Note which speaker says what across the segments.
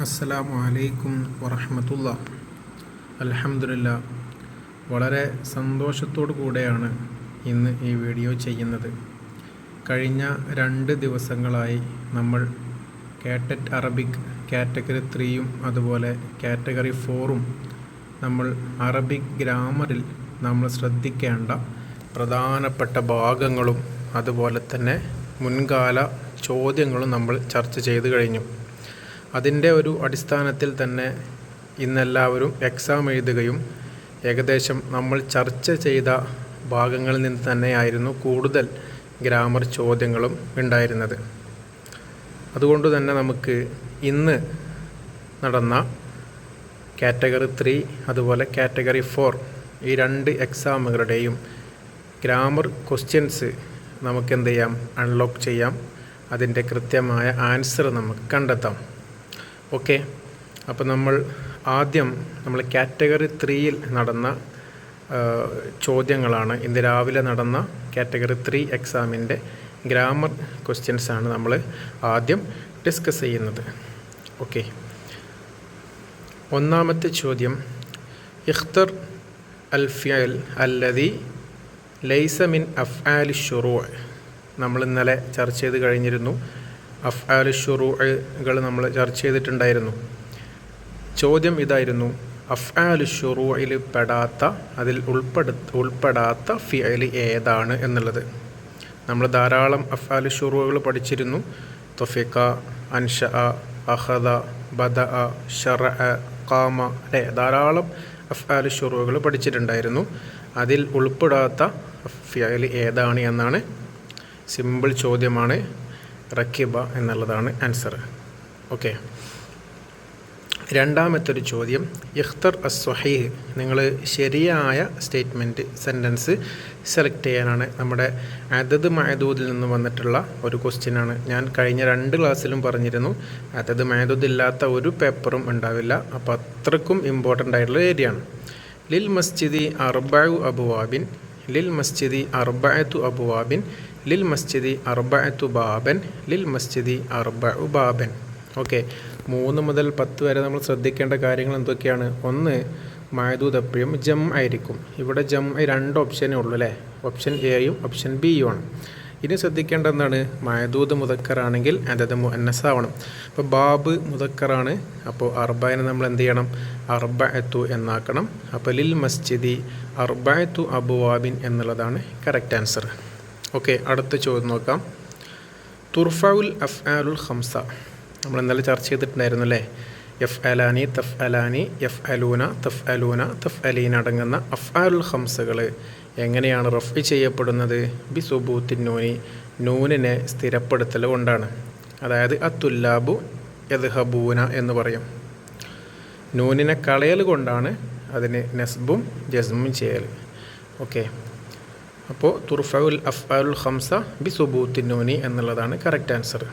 Speaker 1: അസ്സലാമു അലൈക്കും വറഹ്മത്തുള്ളാ. അൽഹംദുലില്ലാ, വളരെ സന്തോഷത്തോടു കൂടെയാണ് ഇന്ന് ഈ വീഡിയോ ചെയ്യുന്നത്. കഴിഞ്ഞ 2 ദിവസങ്ങളായി നമ്മൾ കാറ്ററ്റ് അറബിക് കാറ്റഗറി 3യും അതുപോലെ കാറ്റഗറി 4ഉം നമ്മൾ അറബിക് ഗ്രാമറിൽ നമ്മൾ ശ്രദ്ധിക്കേണ്ട പ്രധാനപ്പെട്ട ഭാഗങ്ങളും അതുപോലെ തന്നെ മുൻകാല ചോദ്യങ്ങളും നമ്മൾ ചർച്ച ചെയ്തു കഴിഞ്ഞു. അതിൻ്റെ ഒരു അടിസ്ഥാനത്തിൽ തന്നെ ഇന്നെല്ലാവരും എക്സാം എഴുതുകയും ഏകദേശം നമ്മൾ ചർച്ച ചെയ്ത ഭാഗങ്ങളിൽ നിന്ന് തന്നെയായിരുന്നു കൂടുതൽ ഗ്രാമർ ചോദ്യങ്ങളും ഉണ്ടായിരുന്നത്. അതുകൊണ്ട് തന്നെ നമുക്ക് ഇന്ന് നടന്ന കാറ്റഗറി 3 അതുപോലെ കാറ്റഗറി 4 ഈ 2 എക്സാമുകളുടെയും ഗ്രാമർ ക്വസ്റ്റ്യൻസ് നമുക്ക് എന്ത് ചെയ്യാം, അൺലോക്ക് ചെയ്യാം. അതിൻ്റെ കൃത്യമായ ആൻസർ നമുക്ക് കണ്ടെത്താം. ഓക്കെ, അപ്പോൾ നമ്മൾ കാറ്റഗറി 3യിൽ നടന്ന ചോദ്യങ്ങളാണ് ഇന്ന് രാവിലെ നടന്ന കാറ്റഗറി 3 എക്സാമിൻ്റെ ഗ്രാമർ ക്വസ്റ്റ്യൻസാണ് നമ്മൾ ആദ്യം ഡിസ്കസ് ചെയ്യുന്നത്. ഓക്കെ, ഒന്നാമത്തെ ചോദ്യം, ഇഖ്തർ അൽ ഫിഅൽ അല്ലദി ലൈസ മിൻ അഫ്ആലി ശുറൂഅ്. നമ്മൾ ഇന്നലെ ചർച്ച ചെയ്ത് കഴിഞ്ഞിരുന്നു. അഫ്ആലു ശുറൂഅുകൾ നമ്മൾ ചർച്ച ചെയ്തിട്ടുണ്ടായിരുന്നു. ചോദ്യം ഇതായിരുന്നു, അഫ്ആലു ശുറൂഇൽ പെടാത്ത, അതിൽ ഉൾപ്പെടാത്ത ഫിഅൽ ഏതാണ് എന്നുള്ളത്. നമ്മൾ ധാരാളം അഫ്ആലു ശുറൂഉകൾ പഠിച്ചിരുന്നു. തൊഫിക, അൻഷഅ, അഖദ, ബദഅ, ശറഅ, ഖാമ, ധാരാളം അഫ്ആലു ശുറൂഉകൾ പഠിച്ചിട്ടുണ്ടായിരുന്നു. അതിൽ ഉൾപ്പെടാത്ത ഫിഅൽ ഏതാണ് എന്നാണ്. സിമ്പിൾ ചോദ്യമാണ്. റക്കിബ എന്നുള്ളതാണ് ആൻസർ. ഓക്കെ, രണ്ടാമത്തൊരു ചോദ്യം, ഇഖ്തർ അസ്വഹീഹ്. നിങ്ങൾ ശരിയായ സ്റ്റേറ്റ്മെൻറ്റ് സെൻറ്റൻസ് സെലക്ട് ചെയ്യാനാണ്. നമ്മുടെ അദദ് മഅദൂദിൽ നിന്ന് വന്നിട്ടുള്ള ഒരു ക്വസ്റ്റ്യനാണ്. ഞാൻ കഴിഞ്ഞ 2 ക്ലാസ്സിലും പറഞ്ഞിരുന്നു, അദദ് മഅദൂദ് ഇല്ലാത്ത ഒരു പേപ്പറും ഉണ്ടാവില്ല. അപ്പോൾ അത്രക്കും ഇമ്പോർട്ടൻ്റ് ആയിട്ടുള്ള ഏരിയയാണ്. ലിൽ മസ്ജിദി അർബഉ അബ്വാബിൻ, ലിൽ മസ്ജിദി അർബഅതു അബ്വാബിൻ, ലിൽ മസ്ജിദി അർബഅതു ബാബൻ, ലിൽ മസ്ജിദി അർബഉ ബാബൻ. ഓക്കെ, 3 മുതൽ 10 വരെ നമ്മൾ ശ്രദ്ധിക്കേണ്ട കാര്യങ്ങൾ എന്തൊക്കെയാണ്? ഒന്ന്, മഅദൂദ് എപ്പോഴും ജം ആയിരിക്കും. ഇവിടെ ജം 2 ഓപ്ഷനേ ഉള്ളൂ അല്ലേ? ഓപ്ഷൻ എയും ഓപ്ഷൻ ബിയും ആണ്. ഇനി ശ്രദ്ധിക്കേണ്ട എന്താണ്? മഅദൂദ് മുദക്കറാണെങ്കിൽ അദദ് മുഅന്നസ് ആവണം. അപ്പോൾ ബാബ് മുദക്കറാണ്, അപ്പോൾ അർബഅനെ നമ്മൾ എന്ത് ചെയ്യണം? അർബഅതു എന്നാക്കണം. അപ്പോൾ ലിൽ മസ്ജിദി അർബഅതു അബ്വാബിൻ എന്നുള്ളതാണ് കറക്റ്റ് ആൻസർ. ഓക്കെ, അടുത്ത ചോദ്യം നോക്കാം. തുർഫഉൽ അഫ്ആലുൽ ഖംസ. നമ്മൾ ഇന്നലെ ചർച്ച ചെയ്തിട്ടുണ്ടായിരുന്നു അല്ലേ? യഫ്അലാനി, തഫ്അലാനി, യഫ്അലൂന, തഫ്അലൂന, തഫ്അലീന അടങ്ങുന്ന അഫ്ആലുൽ ഖംസകൾ എങ്ങനെയാണ് റഫ്ഇ ചെയ്യപ്പെടുന്നത്? ബി സുബൂത്തിൻ നൂനി, നൂനിനെ സ്ഥിരപ്പെടുത്തൽ കൊണ്ടാണ്. അതായത് അത്തുല്ലാബു യദ്ഹബൂന എന്ന് പറയും. നൂനിനെ കളയൽ കൊണ്ടാണ് അതിന് നസ്ബും ജസ്മും ചെയ്യൽ. ഓക്കെ, അപ്പോൾ തുർഫഉൽ അഫ്ആലുൽ ഖംസ ബി സുബൂത്തിൻ നൂനി എന്നുള്ളതാണ് കറക്റ്റ് ആൻസർ.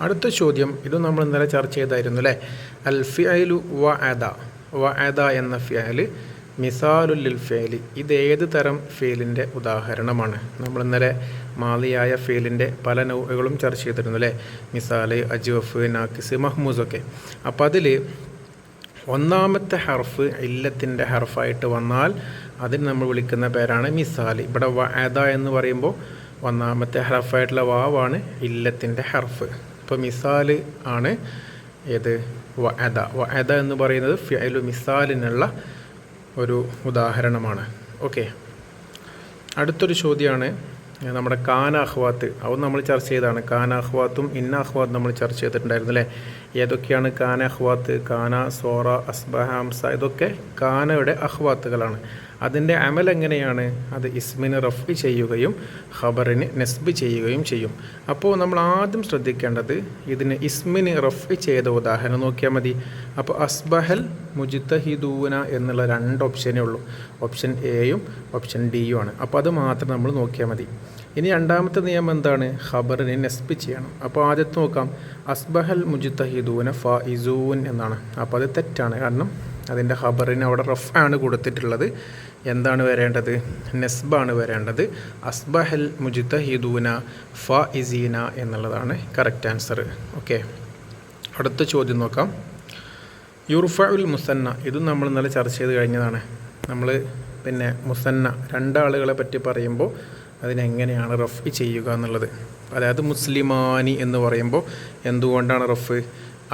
Speaker 1: അടുത്ത ചോദ്യം, ഇത് നമ്മൾ ഇന്നലെ ചർച്ച ചെയ്തായിരുന്നു അല്ലേ? അൽ ഫിഅലു വഅദ. വഅദ എന്ന ഫിഅൽ മിസാലുൽ ലിൽ ഫിഅലി. ഇത് ഏത് തരം ഫിഅലിൻ്റെ ഉദാഹരണമാണ്? നമ്മൾ ഇന്നലെ മാളിയായ ഫിഅലിൻ്റെ പല നൗകളും ചർച്ച ചെയ്തിരുന്നു അല്ലേ? മിസാല്, അജ്വഫ്, നാക്കിസ്, മഹ്മൂസൊക്കെ. അപ്പോൾ അതിൽ ഒന്നാമത്തെ ഹർഫ് ഇല്ലത്തിൻ്റെ ഹർഫായിട്ട് വന്നാൽ അതിന് നമ്മൾ വിളിക്കുന്ന പേരാണ് മിസാൽ. ഇവിടെ വഅദ എന്ന് പറയുമ്പോൾ ഒന്നാമത്തെ ഹർഫായിട്ടുള്ള വാവാണ് ഇല്ലത്തിൻ്റെ ഹർഫ്. ഇപ്പോൾ മിസാൽ ആണ് ഏത്? വഅദ. വഅദ എന്ന് പറയുന്നത് ഫിഅലു മിസാലിനുള്ള ഒരു ഉദാഹരണമാണ്. ഓക്കെ, അടുത്തൊരു ചോദ്യമാണ് നമ്മുടെ കാന അഖ്വാത്ത്. അത് നമ്മൾ ചർച്ച ചെയ്തതാണ്. കാന അഖ്വാത്തും ഇന്ന അഖ്വാത്തും നമ്മൾ ചർച്ച ചെയ്തിട്ടുണ്ടായിരുന്നു അല്ലേ? ഏതൊക്കെയാണ് കാന അഖ്വാത്ത്? കാന, സോറ, അസ്ബഹ, ഹംസ, ഇതൊക്കെ കാനയുടെ അഖ്വാത്തുകളാണ്. അതിൻ്റെ അമൽ എങ്ങനെയാണ്? അത് ഇസ്മിന് റഫ്ഇ ചെയ്യുകയും ഖബറിന് നസ്ബ് ചെയ്യുകയും ചെയ്യും. അപ്പോൾ നമ്മൾ ആദ്യം ശ്രദ്ധിക്കേണ്ടത് ഇതിന് ഇസ്മിന് റഫ്ഇ ചെയ്ത ഉദാഹരണം നോക്കിയാൽ മതി. അപ്പോൾ അസ്ബഹൽ മുജ്തഹിദൂന എന്നുള്ള 2 ഓപ്ഷനേ ഉള്ളൂ. ഓപ്ഷൻ എയും ഓപ്ഷൻ ഡിയും ആണ്. അപ്പോൾ അത് മാത്രം നമ്മൾ നോക്കിയാൽ മതി. ഇനി രണ്ടാമത്തെ നിയമം എന്താണ്? ഖബറിനെ നസ്ബ് ചെയ്യണം. അപ്പോൾ ആദ്യത്തെ നോക്കാം, അസ്ബഹൽ മുജ്തഹിദൂന ഫായിസൂൻ എന്നാണ്. അപ്പോൾ അത് തെറ്റാണ്. കാരണം അതിൻ്റെ ഖബറിന് അവിടെ റഫ് ആണ് കൊടുത്തിട്ടുള്ളത്. എന്താണ് വരേണ്ടത്? നസ്ബാണ് വരേണ്ടത്. അസ്ബഹൽ മുജ്തഹിദൂന ഫായിസീന എന്നുള്ളതാണ് കറക്റ്റ് ആൻസർ. ഓക്കെ, അടുത്ത ചോദ്യം നോക്കാം. യുർഫഉൽ മുസന്ന, ഇതും നമ്മൾ ഇന്നലെ ചർച്ച ചെയ്ത് കഴിഞ്ഞതാണ്. നമ്മൾ പിന്നെ മുസന്ന രണ്ടാളുകളെ പറ്റി പറയുമ്പോൾ അതിനെങ്ങനെയാണ് റഫ് ചെയ്യുക എന്നുള്ളത്. അതായത് മുസ്ലിമാനി എന്ന് പറയുമ്പോൾ എന്തുകൊണ്ടാണ് റഫ്?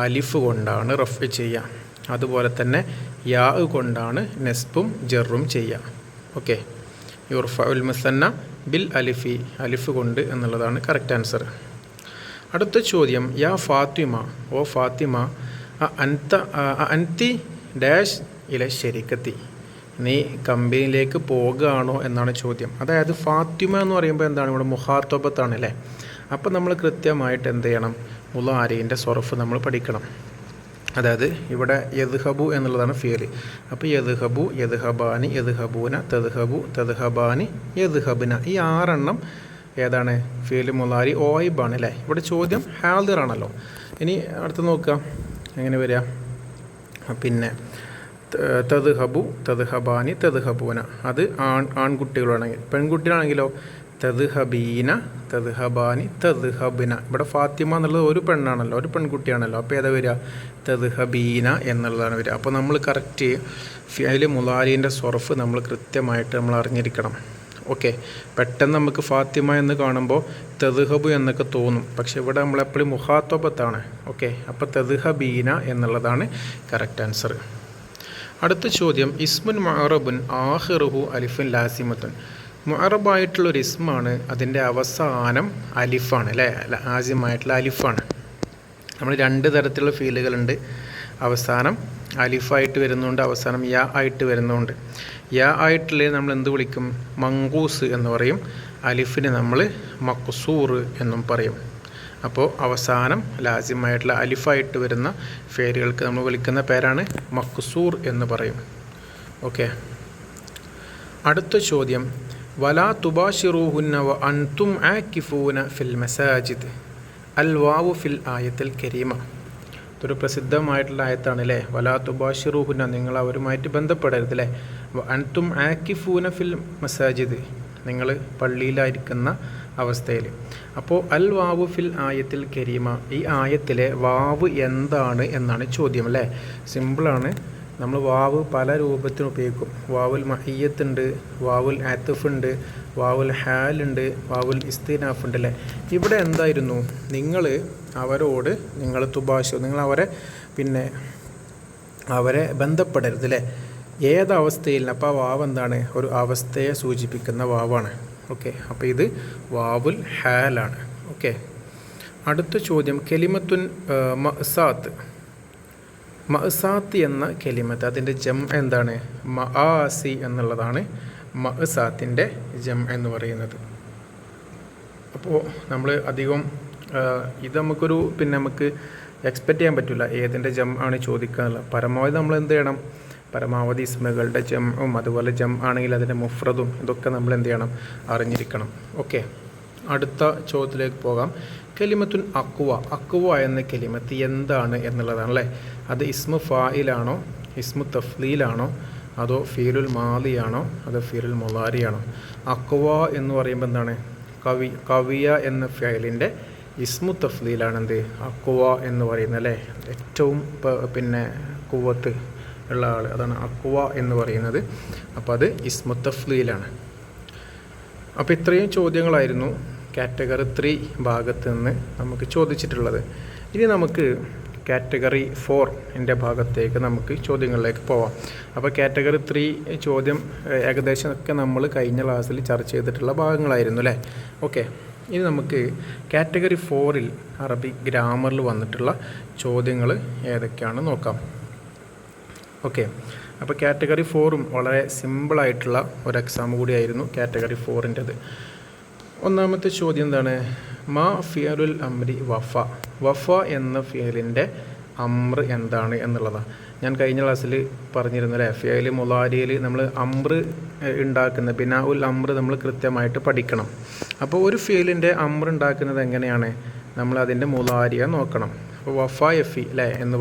Speaker 1: അലിഫ് കൊണ്ടാണ് റഫ് ചെയ്യുക. അതുപോലെ തന്നെ യാ കൊണ്ടാണ് നെസ്ബും ജറും ചെയ്യുക. ഓക്കെ, യുർഫഉൽ മുസന്ന ബിൽ അലിഫി, അലിഫ് കൊണ്ട് എന്നുള്ളതാണ് കറക്റ്റ് ആൻസർ. അടുത്ത ചോദ്യം, യാ ഫാത്തിമ, ഓ ഫാത്തിമ, അൻതി ഡാഷ് ഇല ശരിക്കത്തി, നീ കമ്പനിയിലേക്ക് പോകുകയാണോ എന്നാണ് ചോദ്യം. അതായത് ഫാത്തിമ എന്ന് പറയുമ്പോൾ എന്താണ്? ഇവിടെ മുഖാത്തബത്താണ് അല്ലേ. അപ്പോൾ നമ്മൾ കൃത്യമായിട്ട് എന്ത് ചെയ്യണം? മുളാരിൻ്റെ സൊറഫ് നമ്മൾ പഠിക്കണം. അതായത് ഇവിടെ യദ്ഹബു എന്നുള്ളതാണ് ഫിയൽ. അപ്പോൾ യദ്ഹബു, യദ്ഹബാനി, യദ്ഹബൂന, തദ്ഹബു, തദ്ഹബാനി, യദ്ഹബിന, ഈ 6 ഏതാണ്? ഫിയൽ മുളാരി ഓയിബാണ് അല്ലേ. ഇവിടെ ചോദ്യം ഹാദിറാണല്ലോ. ഇനി അടുത്ത് നോക്കുക എങ്ങനെ വരിക. പിന്നെ തദ്ഹബു, തദ്ഹബാനി, തദ്ഹബൂന, അത് ആൺകുട്ടികളാണെങ്കിൽ. പെൺകുട്ടികളാണെങ്കിലോ തദ്ഹബീന, തദ്ഹബാനി, തദ്ഹബിന. ഇവിടെ ഫാത്തിമ എന്നുള്ളത് ഒരു പെണ്ണാണല്ലോ, ഒരു പെൺകുട്ടിയാണല്ലോ. അപ്പോൾ ഏതാ വരിക? തദ്ഹബീന എന്നുള്ളതാണ് വരിക. അപ്പോൾ നമ്മൾ കറക്റ്റ് ഫിഅൽ മുളാരിൻ്റെ സൊറഫ് നമ്മൾ കൃത്യമായിട്ട് നമ്മൾ അറിഞ്ഞിരിക്കണം. ഓക്കെ, പെട്ടെന്ന് നമുക്ക് ഫാത്തിമ എന്ന് കാണുമ്പോൾ തദ്ഹബു എന്നൊക്കെ തോന്നും. പക്ഷെ ഇവിടെ നമ്മളെപ്പോഴും മുഖാത്തബത്താണ്. ഓക്കെ, അപ്പോൾ തദ്ഹബീന എന്നുള്ളതാണ് കറക്റ്റ് ആൻസർ. അടുത്ത ചോദ്യം, ഇസ്മുൻ മുഅറബുൻ ആഖിറുഹു അലിഫുൻ ലാസിമത്തുൻ. മുഅറബായിട്ടുള്ളൊരു ഇസ്മാണ്, അതിൻ്റെ അവസാനം അലിഫാണ് അല്ലേ, ലാസിമായിട്ടുള്ള അലിഫാണ്. നമ്മൾ 2 തരത്തിലുള്ള ഫീലുകളുണ്ട്. അവസാനം അലിഫായിട്ട് വരുന്നുണ്ട്, അവസാനം യാ ആയിട്ട് വരുന്നുണ്ട്. യാ ആയിട്ടുള്ള നമ്മൾ എന്ത് വിളിക്കും? മങ്കൂസ് എന്ന് പറയും. അലിഫിന് നമ്മൾ മഖ്സൂർ എന്നും പറയും. അപ്പോൾ അവസാനം ലാസിമായിട്ടുള്ള അലിഫായിട്ട് വരുന്ന ഫേലുകൾക്ക് നമ്മൾ വിളിക്കുന്ന പേരാണ് മഖ്സൂർ എന്ന് പറയും. ഓക്കെ, അടുത്ത ചോദ്യം, വലാ തുബാഷിറൂഹുന്ന വ അൻതും ആകിഫൂന ഫിൽ മസാജിദ് അൽ വാവു ഫിൽ ആയത്തിൽ കരീമ. ഇതൊരു പ്രസിദ്ധമായിട്ടുള്ള ആയത്താണ് അല്ലേ. വലാ തുബാഷിറൂഹുന്ന, നിങ്ങൾ അവരുമായിട്ട് ബന്ധപ്പെടരുത് അല്ലേ. വ അൻതും ആകിഫൂന ഫിൽ മസാജിദ്, നിങ്ങൾ പള്ളിയിലായിരിക്കുന്ന അവസ്ഥയിൽ. അപ്പോൾ അൽ വാവു ഫിൽ ആയത്തിൽ കരീമ, ഈ ആയത്തിലെ വാവ് എന്താണ് എന്നാണ് ചോദ്യം അല്ലേ. സിമ്പിളാണ്. നമ്മൾ വാവ് പല രൂപത്തിന് ഉപയോഗിക്കും. വാവുൽ മഹിയ്യത്തുണ്ട്, വാവുൽ ആത്തിഫ് ഉണ്ട്, വാവുൽ ഹാലുണ്ട്, വാവുൽ ഇസ്തിനാഫ് ഉണ്ട് അല്ലേ. ഇവിടെ എന്തായിരുന്നു? നിങ്ങൾ അവരോട് നിങ്ങൾ തുബാശു, നിങ്ങൾ അവരെ ബന്ധപ്പെടരുത് അല്ലേ. ഏതവസ്ഥയിൽ? അപ്പോൾ ആ വാവ് എന്താണ്? ഒരു അവസ്ഥയെ സൂചിപ്പിക്കുന്ന വാവാണ്. ഓക്കെ, അപ്പോൾ ഇത് വാവുൽ ഹാലാണ്. ഓക്കെ, അടുത്ത ചോദ്യം, കെലിമത്തുൻ മഅസാത്ത്. മഅസാത്ത് എന്ന കെലിമത്ത്, അതിൻ്റെ ജം എന്താണ്? മആസി എന്നുള്ളതാണ് മഅസാത്തിൻ്റെ ജം എന്ന് പറയുന്നത്. അപ്പോൾ നമ്മൾ അധികം ഇത് നമുക്കൊരു നമുക്ക് എക്സ്പെക്റ്റ് ചെയ്യാൻ പറ്റില്ല ഏതിൻ്റെ ജം ആണ് ചോദിക്കാനുള്ളത്. പരമാവധി നമ്മൾ എന്ത് ചെയ്യണം? പരമാവധി ഇസ്മുകളുടെ ജംഉം അതുപോലെ ജം ആണെങ്കിൽ അതിൻ്റെ മുഫ്രദും ഇതൊക്കെ നമ്മൾ എന്ത് ചെയ്യണം? അറിഞ്ഞിരിക്കണം. ഓക്കെ, അടുത്ത ചോദ്യത്തിലേക്ക് പോകാം. കെലിമത്തുൻ അക്വ, അക്വ എന്ന കെലിമത്ത് എന്താണ് എന്നുള്ളതാണ് അല്ലേ. അത് ഇസ്മു ഫായിലാണോ, ഇസ്മു തഫ്ലീലാണോ, അതോ ഫീലുൽ മാലിയാണോ, അതോ ഫീലുൽ മുളാരിയാണോ? അക്വ എന്ന് പറയുമ്പോൾ എന്താണ്? കവിയ എന്ന ഫയലിൻ്റെ ഇസ്മു തഫ്ലീലാണ് എന്ത്? അക്വ എന്ന് പറയുന്നത് അല്ലേ. ഏറ്റവും കുവ്വത്ത് ഉള്ള ആൾ, അതാണ് അക്വ എന്ന് പറയുന്നത്. അപ്പോൾ അത് ഇസ്മു തഫ്ലീലാണ്. അപ്പോൾ ഇത്രയും ചോദ്യങ്ങളായിരുന്നു കാറ്റഗറി 3 ഭാഗത്ത് നിന്ന് നമുക്ക് ചോദിച്ചിട്ടുള്ളത്. ഇനി നമുക്ക് കാറ്റഗറി 4 ഭാഗത്തേക്ക് നമുക്ക് ചോദ്യങ്ങളിലേക്ക് പോവാം. അപ്പോൾ കാറ്റഗറി 3 ചോദ്യം ഏകദേശമൊക്കെ നമ്മൾ കഴിഞ്ഞ ക്ലാസ്സിൽ ചർച്ച ചെയ്തിട്ടുള്ള ഭാഗങ്ങളായിരുന്നു അല്ലേ. ഓക്കെ, ഇനി നമുക്ക് കാറ്റഗറി 4 അറബിക് ഗ്രാമറിൽ വന്നിട്ടുള്ള ചോദ്യങ്ങൾ ഏതൊക്കെയാണെന്ന് നോക്കാം. ഓക്കെ, അപ്പോൾ കാറ്റഗറി 4 വളരെ സിമ്പിളായിട്ടുള്ള ഒരു എക്സാം കൂടിയായിരുന്നു കാറ്റഗറി 4. ഒന്നാമത്തെ ചോദ്യം എന്താണ്? മാ ഫിയലുൽ അംരി വഫ. വഫ എന്ന ഫിയലിൻ്റെ അമ്ര എന്താണ് എന്നുള്ളതാണ്. ഞാൻ കഴിഞ്ഞ ക്ലാസ്സിൽ പറഞ്ഞിരുന്നു അല്ലേ. ഫിയൽ മുളാരിയിൽ നമ്മൾ അമ്ര ഉണ്ടാക്കുന്ന ബിനാഉൽ അമ്ര നമ്മൾ കൃത്യമായിട്ട് പഠിക്കണം. അപ്പോൾ ഒരു ഫിയലിൻ്റെ അമ്ര ഉണ്ടാക്കുന്നത് എങ്ങനെയാണ്? നമ്മൾ അതിൻ്റെ മുളാരിയ നോക്കണം. അപ്പോൾ വഫ എഫി അല്ലേ എന്ന്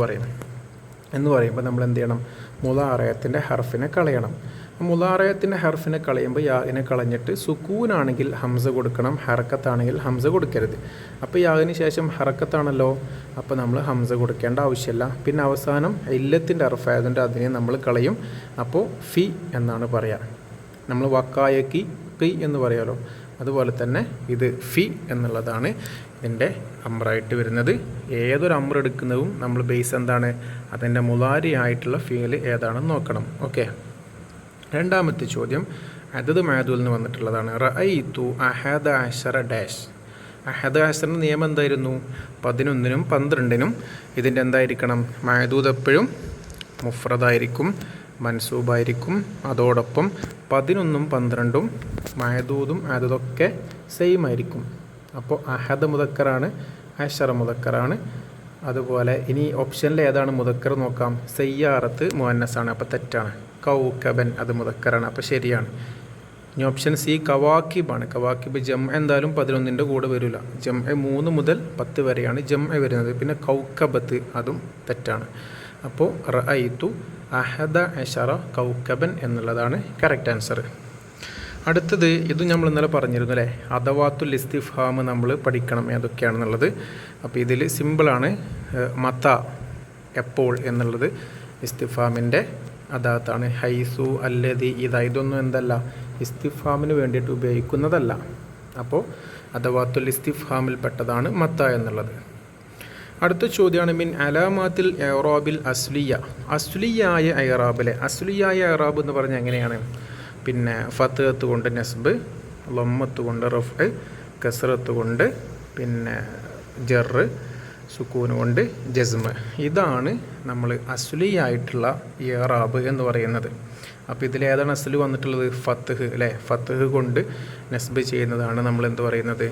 Speaker 1: പറയുമ്പോൾ നമ്മൾ എന്ത് ചെയ്യണം? മുളാറയത്തിൻ്റെ ഹർഫിനെ കളയണം. മുലാറയത്തിൻ്റെ ഹർഫിനെ കളയുമ്പോൾ യാഇനെ കളഞ്ഞിട്ട് സുക്കൂനാണെങ്കിൽ ഹംസ കൊടുക്കണം, ഹറക്കത്താണെങ്കിൽ ഹംസ കൊടുക്കരുത്. അപ്പോൾ യാഇന് ശേഷം ഹറക്കത്താണല്ലോ, അപ്പോൾ നമ്മൾ ഹംസ കൊടുക്കേണ്ട ആവശ്യമില്ല. പിന്നെ അവസാനം ഇല്ലത്തിൻ്റെ ഹർഫായതുകൊണ്ട് അതിനെ നമ്മൾ കളയും. അപ്പോൾ ഫി എന്നാണ് പറയുക. നമ്മൾ വക്കായക്കി പി എന്ന് പറയാമല്ലോ, അതുപോലെ തന്നെ ഇത് ഫി എന്നുള്ളതാണ് ഇതിൻ്റെ അമ്രായിട്ട് വരുന്നത്. ഏതൊരു അമ്ര എടുക്കുന്നതും നമ്മൾ ബേസ് എന്താണ്, അതിൻ്റെ മുലാരി ആയിട്ടുള്ള ഫീൽ ഏതാണെന്ന് നോക്കണം. ഓക്കെ, രണ്ടാമത്തെ ചോദ്യം അദദ് മഅദൂൽ നിന്ന് വന്നിട്ടുള്ളതാണ്. റഅയ്തു അഹദ അശറ ഡാഷ്. അഹദ അശറിൻ്റെ നിയമം എന്തായിരുന്നു? 11നും 12നും ഇതിൻ്റെ എന്തായിരിക്കണം, മഅദൂദ് എപ്പോഴും മുഫ്രദായിരിക്കും, മൻസൂബായിരിക്കും. അതോടൊപ്പം 11ഉം 12ഉം മഅദൂദും അദദൊക്കെ സെയിം ആയിരിക്കും. അപ്പോൾ അഹദ് മുദക്കറാണ്, അശറ മുദക്കറാണ്. അതുപോലെ ഇനി ഓപ്ഷനിൽ ഏതാണ് മുദക്കർ നോക്കാം. സയ്യാറത്ത് മുഅന്നസാണ്, അപ്പോൾ തെറ്റാണ്. കൗകബൻ അത് മുദക്കറാണ്, അപ്പോൾ ശരിയാണ്. ഇനി ഓപ്ഷൻ സി കവാക്കിബാണ്. കവാക്കിബ് ജം എന്തായാലും 11ൻ്റെ കൂടെ വരില്ല. ജം 3 മുതൽ 10 വരെയാണ് ജം വരുന്നത്. പിന്നെ കൗക്കബത്ത് അതും തെറ്റാണ്. അപ്പോൾ റഅയ്തു അഹദ അശറ കൗക്കബൻ എന്നുള്ളതാണ് കറക്റ്റ് ആൻസർ. അടുത്തത് ഇത് നമ്മൾ ഇന്നലെ പറഞ്ഞിരുന്നു അല്ലേ, അദവാത്തുൽ ഇസ്തിഫ്ഹാം നമ്മൾ പഠിക്കണം ഏതൊക്കെയാണെന്നുള്ളത്. അപ്പോൾ ഇതിൽ സിമ്പിളാണ്. മത എപ്പോൾ എന്നുള്ളത് ഇസ്തിഫാമിൻ്റെ അദാത്താണ്. ഹൈസു അല്ലദി ഇതൊന്നും എന്തല്ല, ഇസ്തിഫാമിന് വേണ്ടിയിട്ട് ഉപയോഗിക്കുന്നതല്ല. അപ്പോൾ അദവാത്തുൽ ഇസ്തിഫാമിൽ പെട്ടതാണ് മത്ത എന്നുള്ളത്. അടുത്ത ചോദ്യമാണ് മിൻ അലാമാത്തിൽ ഇറാബിൽ അസ്ലിയ. അസ്ലിയായ ഇറാബിലെ അസ്ലിയായ ഇറാബ് എന്ന് പറഞ്ഞാൽ എങ്ങനെയാണ്? പിന്നെ ഫത്ഹത്ത് കൊണ്ട് നസ്ബ്, ലമ്മത്ത് കൊണ്ട് റഫ്, കസ്റത്ത് കൊണ്ട് പിന്നെ ജറ്, സുക്കൂന് കൊണ്ട് ജസ്മ്. ഇതാണ് നമ്മൾ അസ്ലിയായിട്ടുള്ള ഇറാബ് എന്ന് പറയുന്നത്. അപ്പോൾ ഇതിലേതാണ് അസ്ലി വന്നിട്ടുള്ളത്? ഫത്ഹ് അല്ലേ. ഫത്ഹ് കൊണ്ട് നസ്ബ് ചെയ്യുന്നതാണ് നമ്മൾ എന്ത് പറയുന്നത്?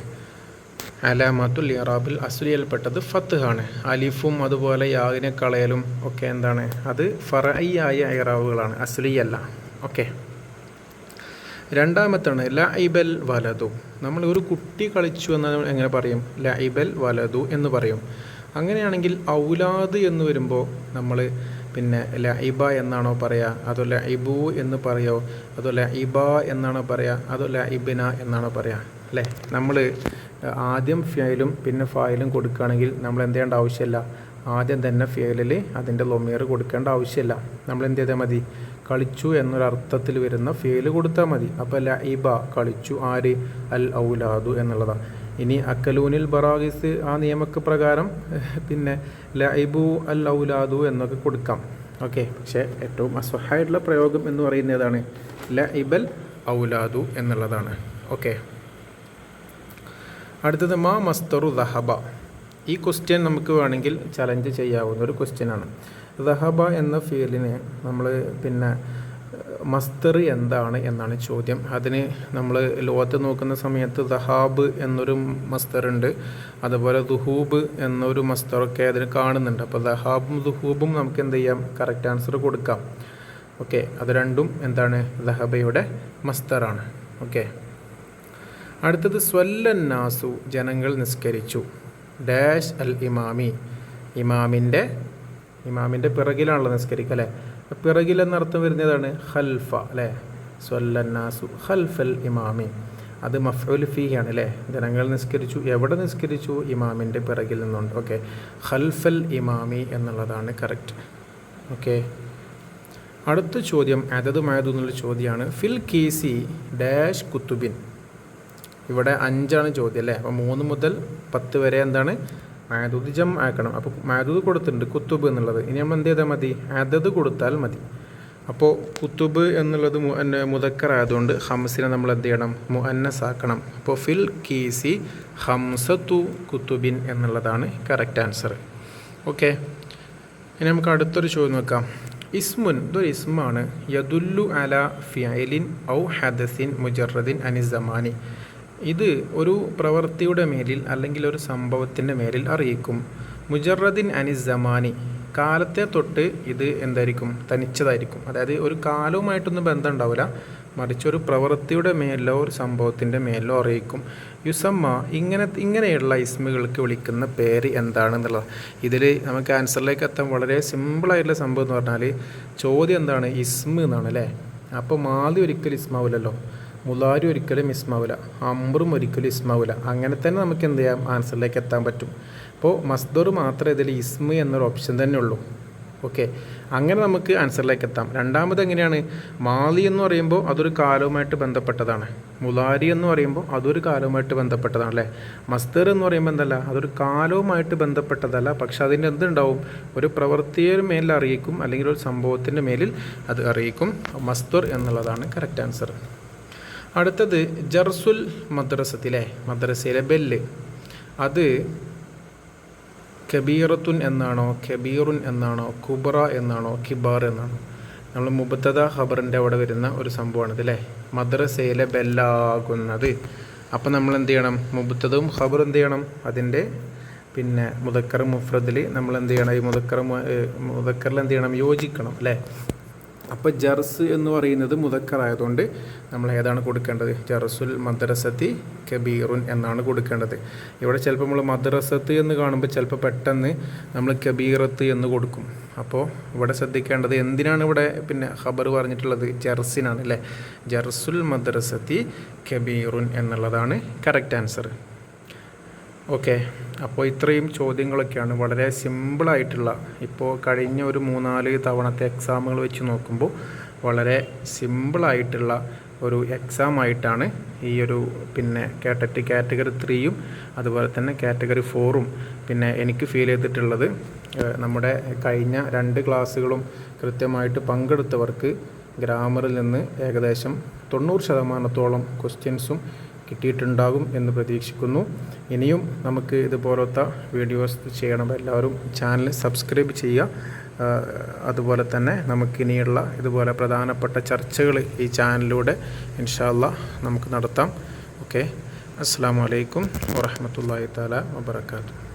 Speaker 1: അലാമത്തുൽ ഇറാബിൽ അസ്ലിയിൽപ്പെട്ടത് ഫത്ഹ് ആണ്. അലിഫും അതുപോലെ യാഇനെ കളയലും ഒക്കെ എന്താണ്? അത് ഫറഇയായ ഇറാബുകളാണ്, അസ്ലിയല്ല. ഓക്കെ, രണ്ടാമത്താണ് ലഇബൽ വലതു. നമ്മൾ ഒരു കുട്ടി കളിച്ചു എന്ന് എങ്ങനെ പറയും? ലഇബൽ വലതു എന്ന് പറയും. അങ്ങനെയാണെങ്കിൽ ഔലാദ് എന്ന് വരുമ്പോൾ നമ്മൾ പിന്നെ ലഇബ എന്നാണോ പറയുക, അതോ ലഇബു എന്ന് പറയോ, അതോ ലഇബ എന്നാണോ പറയുക, അതോ ലഇബിന എന്നാണോ പറയുക അല്ലേ? നമ്മൾ ആദ്യം ഫിയലും പിന്നെ ഫായിലും കൊടുക്കുകയാണെങ്കിൽ നമ്മൾ എന്ത് ചെയ്യേണ്ട ആവശ്യമില്ല. ആദ്യം തന്നെ ഫിയലിൽ അതിൻ്റെ ലൊമീർ കൊടുക്കേണ്ട ആവശ്യമില്ല. നമ്മൾ എന്ത് ചെയ്താൽ മതി? കളിച്ചു എന്നൊരർത്ഥത്തിൽ വരുന്ന ഫിയല് കൊടുത്താൽ മതി. അപ്പോൾ ലഇബ കളിച്ചു, ആര്? അൽ ഔലാദു എന്നുള്ളതാണ്. ഇനി അക്കലൂനിൽ ബറാഗിസ് ആ നിയമക്ക് പ്രകാരം പിന്നെ ലഇബു അൽ ഔലാദു എന്നൊക്കെ കൊടുക്കാം. ഓക്കെ, പക്ഷേ ഏറ്റവും അസ്വഹായിട്ടുള്ള പ്രയോഗം എന്ന് പറയുന്നത് ഏതാണ്? ലഇബൽ ഔലാദു എന്നുള്ളതാണ്. ഓക്കെ, അടുത്തത് മാ മസ്തറു ദഹബ. ഈ ക്വസ്റ്റ്യൻ നമുക്ക് വേണമെങ്കിൽ ചലഞ്ച് ചെയ്യാവുന്ന ഒരു ക്വസ്റ്റ്യനാണ്. ദഹബ എന്ന ഫീലിന് നമ്മൾ പിന്നെ മസ്തർ എന്താണ് എന്നാണ് ചോദ്യം. അതിന് നമ്മൾ ലോകത്ത് നോക്കുന്ന സമയത്ത് ദഹാബ് എന്നൊരു മസ്തറുണ്ട്, അതുപോലെ ദുഹൂബ് എന്നൊരു മസ്തറൊക്കെ അതിന് കാണുന്നുണ്ട്. അപ്പോൾ ദഹാബും ദുഹൂബും നമുക്ക് എന്ത് ചെയ്യാം? കറക്റ്റ് ആൻസർ കൊടുക്കാം. ഓക്കെ, അത് രണ്ടും എന്താണ്? ദഹബയുടെ മസ്തറാണ്. ഓക്കെ, അടുത്തത് സ്വല്ലന്നാസു ജനങ്ങൾ നിസ്കരിച്ചു ഡാഷ് അൽ ഇമാമി. ഇമാമിൻ്റെ പിറകിലാണല്ലോ നിസ്കരിക്കുക അല്ലേ? പിറകിൽ എന്നർത്ഥം വരുന്നതാണ് ഖൽഫ അല്ലേ? സ്വല്ലന്നാസു ഖൽഫൽ ഇമാമി, അത് മഫ്ഊൽ ഫീഹി ആണ് അല്ലേ? ജനങ്ങൾ നിസ്കരിച്ചു, എവിടെ നിസ്കരിച്ചു? ഇമാമിൻ്റെ പിറകിൽ നിന്നുണ്ട്. ഓക്കെ, ഖൽഫൽ ഇമാമി എന്നുള്ളതാണ് കറക്റ്റ്. ഓക്കെ, അടുത്ത ചോദ്യം അദദ് മഅദൂദ് എന്നുള്ള ചോദ്യമാണ്. ഫിൽ കീസി ഡാഷ് കുത്തുബിൻ. ഇവിടെ 5 ചോദ്യം അല്ലേ? അപ്പോൾ 3 മുതൽ 10 വരെ എന്താണ്? മഅദൂദ് ജം ആക്കണം. അപ്പോൾ മഅദൂദ് കൊടുത്തിട്ടുണ്ട് കുത്തുബ് എന്നുള്ളത്. ഇനി നമ്മൾ എന്ത് ചെയ്താൽ മതി? അദദ് കൊടുത്താൽ മതി. അപ്പോൾ കുത്തുബ് എന്നുള്ളത് മുദക്കർ ആയതുകൊണ്ട് ഹംസിനെ നമ്മൾ എന്ത് ചെയ്യണം? മുഅന്നസ് ആക്കണം. അപ്പോൾ ഫിൽ കീസി ഹംസത്തു കുത്തുബിൻ എന്നുള്ളതാണ് കറക്റ്റ് ആൻസർ. ഓക്കെ, ഇനി നമുക്ക് അടുത്തൊരു ചോദ്യം നോക്കാം. ഇസ്മുൻ, ഇതൊരു ഇസ്മാണ്. യദുല്ലു അല ഫിഅലിൻ ഔ ഹദസിൻ മുജറദിൻ അനിസ്സമാനി. ഇത് ഒരു പ്രവൃത്തിയുടെ മേലിൽ അല്ലെങ്കിൽ ഒരു സംഭവത്തിൻ്റെ മേലിൽ അറിയിക്കും. മുജറദിൻ അനിസ്സമാനി, കാലത്തെ തൊട്ട് ഇത് എന്തായിരിക്കും? തനിച്ചതായിരിക്കും. അതായത് ഒരു കാലവുമായിട്ടൊന്നും ബന്ധം ഉണ്ടാവില്ല, മറിച്ച് ഒരു പ്രവൃത്തിയുടെ മേലോ ഒരു സംഭവത്തിൻ്റെ മേലോ അറിയിക്കും. യുസമ്മ, ഇങ്ങനെയുള്ള ഇസ്മുകൾക്ക് വിളിക്കുന്ന പേര് എന്താണെന്നുള്ളത്. ഇതിൽ നമുക്ക് ആൻസറിലേക്ക് എത്താൻ വളരെ സിമ്പിളായിട്ടുള്ള സംഭവം എന്ന് പറഞ്ഞാൽ ചോദ്യം എന്താണ്? ഇസ്മ എന്നാണ് അല്ലേ? അപ്പോൾ മാലി ഒരിക്കലും ഇസ്മാവില്ലല്ലോ, മുലാരി ഒരിക്കലും ഇസ്മാവില്ല, അംറും ഒരിക്കലും ഇസ്മാവില്ല. അങ്ങനെ തന്നെ നമുക്ക് എന്ത് ചെയ്യാം, ആൻസറിലേക്ക് എത്താൻ പറ്റും. അപ്പോൾ മസ്ദർ മാത്രമേ ഇതിൽ ഇസ്മ എന്നൊരു ഓപ്ഷൻ തന്നെ ഉള്ളൂ. ഓക്കെ, അങ്ങനെ നമുക്ക് ആൻസറിലേക്ക് എത്താം. രണ്ടാമത് എങ്ങനെയാണ്, മാലി എന്ന് പറയുമ്പോൾ അതൊരു കാലവുമായിട്ട് ബന്ധപ്പെട്ടതാണ്, മുലാരി എന്ന് പറയുമ്പോൾ അതൊരു കാലവുമായിട്ട് ബന്ധപ്പെട്ടതാണ് അല്ലേ. മസ്ദർ എന്ന് പറയുമ്പോൾ എന്തല്ല, അതൊരു കാലവുമായിട്ട് ബന്ധപ്പെട്ടതല്ല, പക്ഷെ അതിൻ്റെ എന്തുണ്ടാവും, ഒരു പ്രവൃത്തിയുടെ മേലിൽ അറിയിക്കും, അല്ലെങ്കിൽ ഒരു സംഭവത്തിൻ്റെ മേലിൽ അത് അറിയിക്കും. മസ്ദർ എന്നുള്ളതാണ് കറക്റ്റ് ആൻസർ. അടുത്തത് ജർസുൽ മദ്രസത്തിലെ, മദ്രസയിലെ ബെല്ല്, അത് കബീറത്തുൻ എന്നാണോ, കബീറുൻ എന്നാണോ, കുബറ എന്നാണോ, കിബാർ എന്നാണോ? നമ്മൾ മുബത്തദ ഖബറിൻ്റെ അവിടെ വരുന്ന ഒരു സംഭവമാണിത് അല്ലേ, മദ്രസയിലെ ബെല്ലാകുന്നത്. അപ്പോൾ നമ്മൾ എന്ത് ചെയ്യണം, മുബത്തദും ഖബറും എന്ത് ചെയ്യണം, അതിൻ്റെ പിന്നെ മുദക്കർ മുഫ്രദിൽ നമ്മൾ എന്ത് ചെയ്യണം, ഈ മുദക്കറിൽ എന്ത് ചെയ്യണം, യോജിക്കണം അല്ലേ. അപ്പോൾ ജർസ് എന്ന് പറയുന്നത് മുദക്കറായതുകൊണ്ട് നമ്മൾ ഏതാണ് കൊടുക്കേണ്ടത്, ജർസുൽ മദ്രസത്തി കബീറുൻ എന്നാണ് കൊടുക്കേണ്ടത്. ഇവിടെ ചിലപ്പോൾ നമ്മൾ മദ്രസത്ത് എന്ന് കാണുമ്പോൾ ചിലപ്പോൾ പെട്ടെന്ന് നമ്മൾ കബീറത്ത് എന്ന് കൊടുക്കും. അപ്പോൾ ഇവിടെ ശ്രദ്ധിക്കേണ്ടത് എന്തിനാണ് ഇവിടെ പിന്നെ ഖബർ പറഞ്ഞിട്ടുള്ളത്, ജർസിനാണ് അല്ലേ. ജർസുൽ മദ്രസത്തി കബീറുൻ എന്നുള്ളതാണ് കറക്റ്റ് ആൻസർ. ഓക്കെ, അപ്പോൾ ഇത്രയും ചോദ്യങ്ങളൊക്കെയാണ് വളരെ സിമ്പിളായിട്ടുള്ള, ഇപ്പോൾ കഴിഞ്ഞ ഒരു 3-4 തവണത്തെ എക്സാമുകൾ വെച്ച് നോക്കുമ്പോൾ വളരെ സിമ്പിളായിട്ടുള്ള ഒരു എക്സാമായിട്ടാണ് ഈ ഒരു പിന്നെ കേട്ടറ്റ് കാറ്റഗറി 3യും അതുപോലെ തന്നെ കാറ്റഗറി 4ഉം പിന്നെ എനിക്ക് ഫീൽ ചെയ്തിട്ടുള്ളത്. നമ്മുടെ കഴിഞ്ഞ 2 ക്ലാസ്സുകളും കൃത്യമായിട്ട് പങ്കെടുത്തവർക്ക് ഗ്രാമറിൽ നിന്ന് ഏകദേശം 90% ക്വസ്റ്റ്യൻസും കിട്ടിയിട്ടുണ്ടാകും എന്ന് പ്രതീക്ഷിക്കുന്നു. ഇനിയും നമുക്ക് ഇതുപോലത്തെ വീഡിയോസ് ചെയ്യണം. എല്ലാവരും ചാനൽ സബ്സ്ക്രൈബ് ചെയ്യുക. അതുപോലെ തന്നെ നമുക്കിനിയുള്ള ഇതുപോലെ പ്രധാനപ്പെട്ട ചർച്ചകൾ ഈ ചാനലിലൂടെ ഇൻഷാ അല്ലാഹ് നമുക്ക് നടത്താം. ഓക്കെ, അസ്സലാമു അലൈക്കും വറഹ്മത്തുള്ളാഹി തആല വബറകാതുഹു.